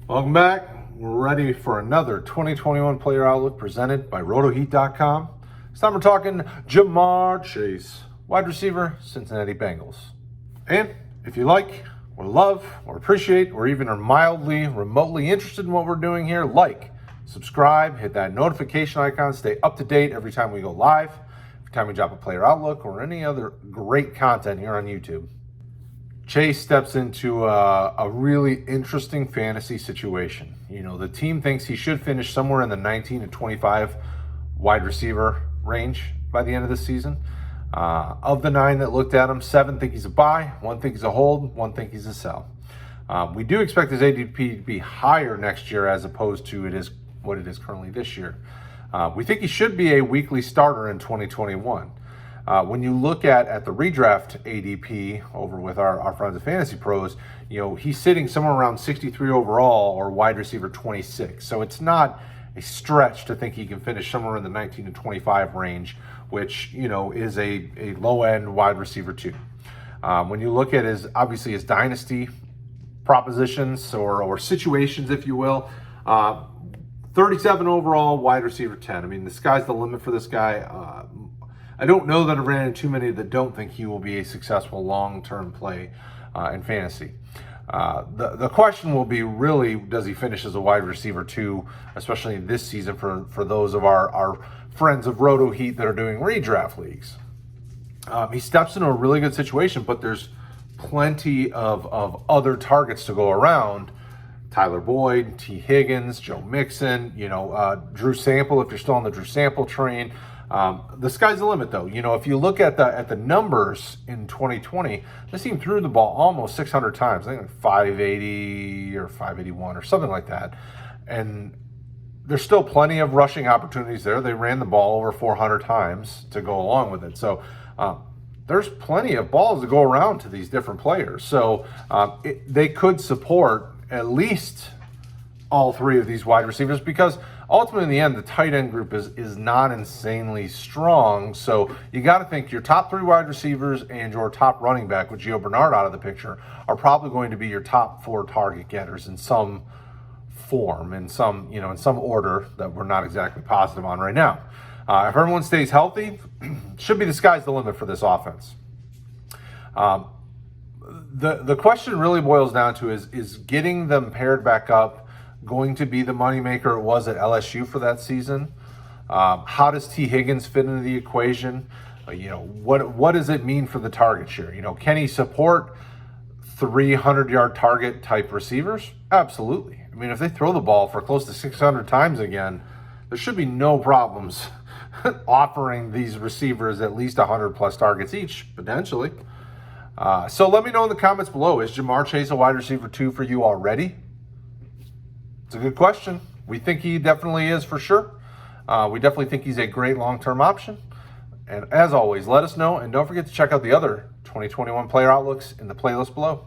Welcome back. We're ready for another 2021 Player Outlook presented by RotoHeat.com. This time we're talking Marr, wide receiver, Cincinnati Bengals. And if you like, or love, or appreciate, or even are mildly, remotely interested in what we're doing here, like, subscribe, hit that notification icon, stay up to date every time we go live, every time we drop a Player Outlook, or any other great content here on YouTube. Chase steps into a really interesting fantasy situation. You know, the team thinks he should finish somewhere in the 19 to 25 wide receiver range by the end of the season. Of the 9 that looked at him, 7 think he's a buy, 1 think he's a hold, 1 think he's a sell. We do expect his ADP to be higher next year as opposed to what it is currently this year. We think he should be a weekly starter in 2021. When you look at the redraft ADP over with our friends at Fantasy Pros, you know, he's sitting somewhere around 63 overall or wide receiver 26. So it's not a stretch to think he can finish somewhere in the 19 to 25 range, which, you know, is a low-end wide receiver 2. When you look at his dynasty propositions or situations, if you will, 37 overall, wide receiver 10. I mean, the sky's the limit for this guy. I don't know that I've ran into too many that don't think he will be a successful long-term play in fantasy. The question will be really, does he finish as a wide receiver 2, especially this season for those of our friends of Roto Heat that are doing redraft leagues. He steps into a really good situation, but there's plenty of other targets to go around. Tyler Boyd, T. Higgins, Joe Mixon, Drew Sample, if you're still on the Drew Sample train. The sky's the limit, though. You know, if you look at the numbers in 2020, this team threw the ball almost 600 times. I think like 580 or 581 or something like that. And there's still plenty of rushing opportunities there. They ran the ball over 400 times to go along with it. So there's plenty of balls to go around to these different players. So they could support at least all 3 of these wide receivers, because ultimately in the end, the tight end group is not insanely strong. So you got to think your top 3 wide receivers and your top running back, with Gio Bernard out of the picture, are probably going to be your top 4 target getters in some form, in some order that we're not exactly positive on right now. If everyone stays healthy, should be the sky's the limit for this offense. The question really boils down to is getting them paired back up going to be the moneymaker it was at LSU for that season? How does T. Higgins fit into the equation? What does it mean for the target share? Can he support 300-yard target type receivers? Absolutely. I mean, if they throw the ball for close to 600 times again, there should be no problems offering these receivers at least 100-plus targets each, potentially. So let me know in the comments below, is Ja'Marr Chase a wide receiver 2 for you already? It's a good question. We think he definitely is for sure. We definitely think he's a great long-term option. And as always, let us know. And don't forget to check out the other 2021 player outlooks in the playlist below.